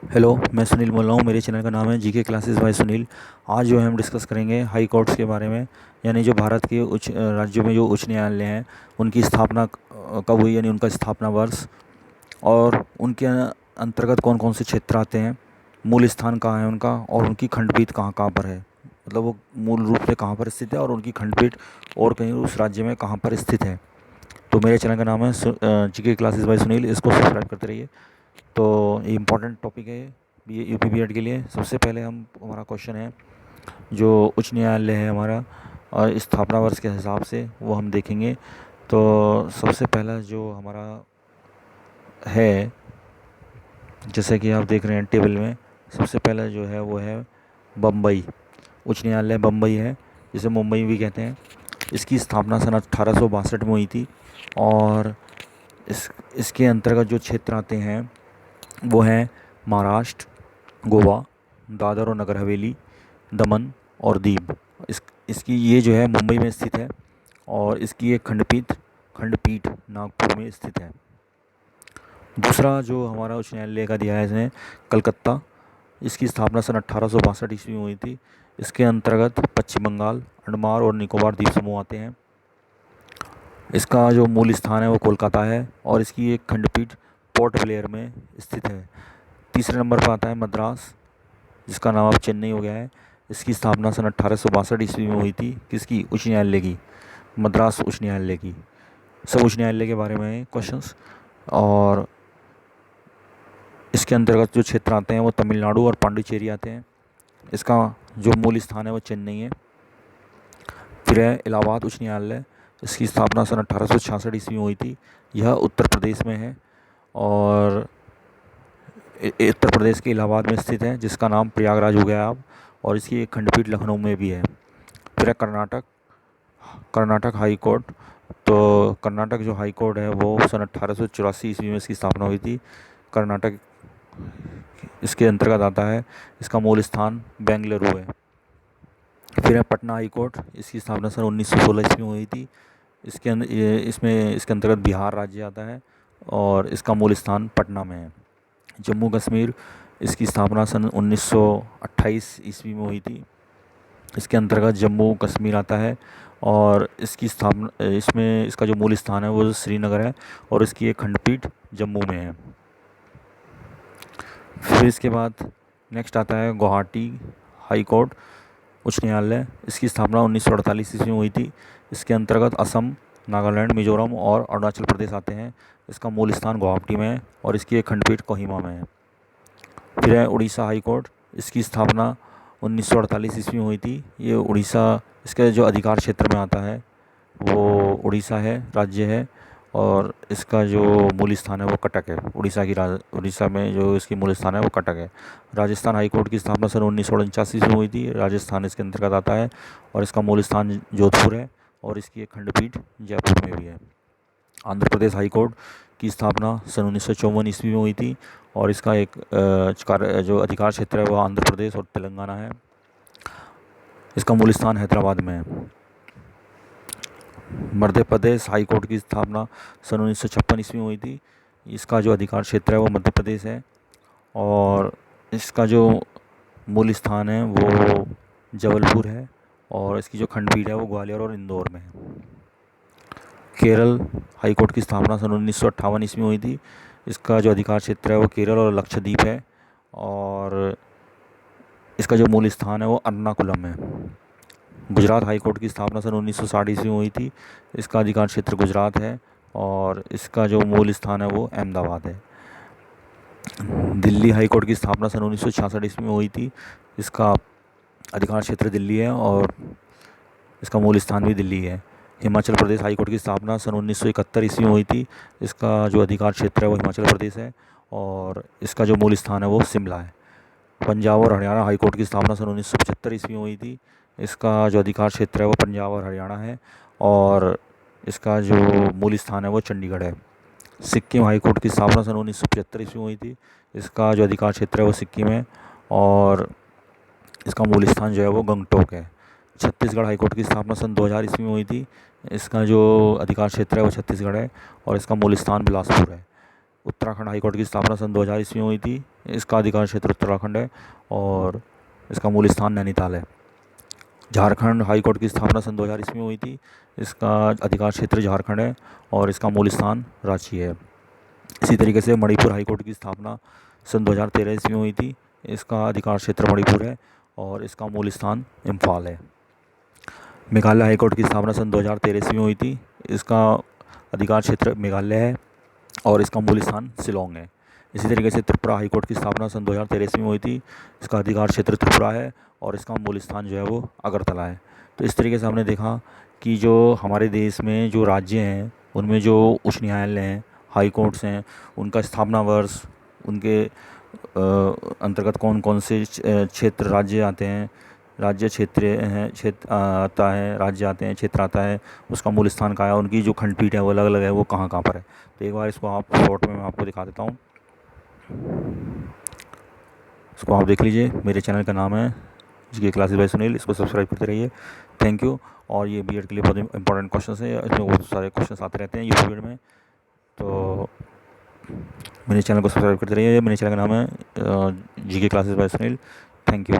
Hello, मैं सुनील बोल रहा हूँ। मेरे चैनल का नाम है जीके क्लासेस बाय सुनील। आज जो है हम डिस्कस करेंगे हाई कोर्ट्स के बारे में, यानी जो भारत के उच्च राज्यों में जो उच्च न्यायालय हैं उनकी स्थापना कब हुई, यानी उनका स्थापना वर्ष, और उनके अंतर्गत कौन कौन से क्षेत्र आते हैं, मूल स्थान कहाँ है उनका, और उनकी खंडपीठ कहाँ कहाँ पर है। मतलब वो मूल रूप से कहाँ पर स्थित है और उनकी खंडपीठ और कहीं उस राज्य में कहाँ पर स्थित है। तो मेरे चैनल का नाम है जीके क्लासेस बाय सुनील, इसको सब्सक्राइब करते रहिए। तो ये इम्पॉर्टेंट टॉपिक है ये यूपी बीएड के लिए। सबसे पहले हमारा क्वेश्चन है, जो उच्च न्यायालय है हमारा और स्थापना वर्ष के हिसाब से वो हम देखेंगे। तो सबसे पहला जो हमारा है, जैसे कि आप देख रहे हैं टेबल में, सबसे पहला जो है वो है बम्बई। उच्च न्यायालय बम्बई है, जिसे मुंबई भी कहते हैं। इसकी स्थापना सन 1862 में हुई थी। और इसके अंतर्गत जो क्षेत्र आते हैं वो हैं महाराष्ट्र, गोवा, दादर और नगर हवेली, दमन और दीव। इसकी ये जो है मुंबई में स्थित है, और इसकी एक खंडपीठ नागपुर में स्थित है। दूसरा जो हमारा उच्च न्यायालय का दिया है इसने, कलकत्ता। इसकी स्थापना सन 1862 ईस्वी में हुई थी। इसके अंतर्गत पश्चिम बंगाल, अंडमान और निकोबार द्वीप समूह आते हैं। इसका जो मूल स्थान है वो कोलकाता है, और इसकी एक खंडपीठ पोर्ट ब्लेयर में स्थित है। तीसरे नंबर पर आता है मद्रास, जिसका नाम अब चेन्नई हो गया है। इसकी स्थापना सन 1862 ईस्वी में हुई थी। किसकी? उच्च न्यायालय की, मद्रास उच्च न्यायालय की। सब उच्च न्यायालय के बारे में क्वेश्चंस। और इसके अंतर्गत जो क्षेत्र आते हैं वो तमिलनाडु और पांडिचेरी आते हैं। इसका जो मूल स्थान है वो चेन्नई है। फिर है इलाहाबाद उच्च न्यायालय। इसकी स्थापना सन 1866 ईस्वी में हुई थी। यह उत्तर प्रदेश में है, और उत्तर प्रदेश के इलाहाबाद में स्थित है, जिसका नाम प्रयागराज हो गया अब। और इसकी एक खंडपीठ लखनऊ में भी है। फिर है कर्नाटक हाई कोर्ट। तो कर्नाटक जो हाई कोर्ट है वो सन 1884 ईस्वी में इसकी स्थापना हुई थी। कर्नाटक इसके अंतर्गत आता है। इसका मूल स्थान बेंगलुरु है। फिर है पटना हाई कोर्ट। इसकी स्थापना सन 1916 ईस्वी में हुई थी। इसके अंतर्गत बिहार राज्य आता है, और इसका मूल स्थान पटना में है। जम्मू कश्मीर, इसकी स्थापना सन 1928 ईस्वी में हुई थी। इसके अंतर्गत जम्मू कश्मीर आता है, और इसकी स्थापना इसमें इसका जो मूल स्थान है वो श्रीनगर है, और इसकी एक खंडपीठ जम्मू में है। फिर इसके बाद नेक्स्ट आता है गुवाहाटी हाई कोर्ट उच्च न्यायालय। इसकी स्थापना 1948 ईस्वी में हुई थी। इसके अंतर्गत असम, नागालैंड, मिजोरम और अरुणाचल प्रदेश आते हैं। इसका मूल स्थान गुवाहाटी में है, और इसकी एक खंडपीठ कोहिमा में है। फिर है उड़ीसा हाई कोर्ट। इसकी स्थापना 1948 ईस्वी में हुई थी। ये उड़ीसा, इसके जो अधिकार क्षेत्र में आता है वो उड़ीसा है, राज्य है। और इसका जो मूल स्थान है वो कटक है। उड़ीसा में जो इसकी मूल स्थान है वो कटक है। राजस्थान हाई कोर्ट की स्थापना सन 1949 ईस्वी में हुई थी। राजस्थान इसके अंतर्गत आता है, और इसका मूल स्थान जोधपुर है, और इसकी एक खंडपीठ जयपुर में भी है। आंध्र प्रदेश हाई कोर्ट की स्थापना सन 1954 ईस्वी में हुई थी, और इसका एक जो अधिकार क्षेत्र है वो आंध्र प्रदेश और तेलंगाना है। इसका मूल स्थान हैदराबाद में है। मध्य प्रदेश हाई कोर्ट की स्थापना सन 1956 ईस्वी में हुई थी। इसका जो अधिकार क्षेत्र है वो मध्य प्रदेश है, और इसका जो मूल स्थान है वो जबलपुर है, और इसकी जो खंडपीठ है वो ग्वालियर और इंदौर में है। केरल हाई कोर्ट की स्थापना सन 1958 ईस्वी में हुई थी। इसका जो अधिकार क्षेत्र है वो केरल और लक्षद्वीप है, और इसका जो मूल स्थान है वो एर्नाकुलम है। गुजरात हाई कोर्ट की स्थापना सन 1960 ईस्वी में हुई थी। इसका अधिकार क्षेत्र गुजरात है, और इसका जो मूल स्थान है वो अहमदाबाद है। दिल्ली हाई कोर्ट की स्थापना सन 1966 ईस्वी में हुई थी। इसका अधिकार क्षेत्र दिल्ली है, और इसका मूल स्थान भी दिल्ली है। हिमाचल प्रदेश हाई कोर्ट की स्थापना सन 1971 ईस्वी में हुई थी। इसका जो अधिकार क्षेत्र है वो हिमाचल प्रदेश है, और इसका जो मूल स्थान है वो शिमला है। पंजाब और हरियाणा हाई कोर्ट की स्थापना सन 1975 ईस्वी में हुई थी। इसका जो अधिकार क्षेत्र है वो पंजाब और हरियाणा है, और इसका जो मूल स्थान है वो चंडीगढ़ है। सिक्किम हाई कोर्ट की स्थापना सन 1975 ईस्वी में हुई थी। इसका जो अधिकार क्षेत्र है वो सिक्किम है, और इसका मूल स्थान जो है वो गंगटोक है। छत्तीसगढ़ हाई कोर्ट की स्थापना सन 2000 ईस्वी में हुई थी। इसका जो अधिकार क्षेत्र है वो छत्तीसगढ़ है, और इसका मूल स्थान बिलासपुर है। उत्तराखंड हाई कोर्ट की स्थापना सन 2000 ईस्वी में हुई थी। इसका अधिकार क्षेत्र उत्तराखंड है और इसका मूल स्थान नैनीताल है। झारखंड हाई कोर्ट की स्थापना सन 2000 ईस्वी में हुई थी। इसका अधिकार क्षेत्र झारखंड है और इसका मूल स्थान रांची है। इसी तरीके से मणिपुर हाई कोर्ट की स्थापना सन 2013 ईस्वी में हुई थी। इसका अधिकार क्षेत्र मणिपुर है और इसका मूल स्थान इम्फाल है। मेघालय हाई कोर्ट की स्थापना सन 2013 ईस्वी में हुई थी। इसका अधिकार क्षेत्र मेघालय है और इसका मूल स्थान शिलोंग है। इसी तरीके से त्रिपुरा हाई कोर्ट की स्थापना सन 2013 ईस्वी में हुई थी। इसका अधिकार क्षेत्र त्रिपुरा है और इसका मूल स्थान जो है वो अगरतला है। तो इस तरीके से हमने देखा कि जो हमारे देश में जो राज्य हैं उनमें जो उच्च न्यायालय हैं, हाई कोर्ट्स हैं, उनका स्थापना वर्ष, उनके अंतर्गत कौन कौन से क्षेत्र राज्य आते हैं, राज्य क्षेत्र हैं, क्षेत्र आता है, राज्य आते हैं, क्षेत्र आता है, उसका मूल स्थान कहाँ है, उनकी जो खंडपीठ है वो अलग अलग है, वो कहाँ कहाँ पर है। तो एक बार इसको आप शॉर्ट में मैं आपको दिखा देता हूँ। इसको आप देख लीजिए। मेरे चैनल का नाम है जीके क्लासेस बाय सुनील। इसको सब्सक्राइब करते रहिए। Thank you. और ये बीएड के लिए बहुत इंपॉर्टेंट क्वेश्चन है, इसमें बहुत सारे क्वेश्चन आते रहते हैं यूपीएड में। तो मेरे चैनल को सब्सक्राइब करते रहिए। मेरे चैनल का नाम है GK classes bye Sunil. Thank you.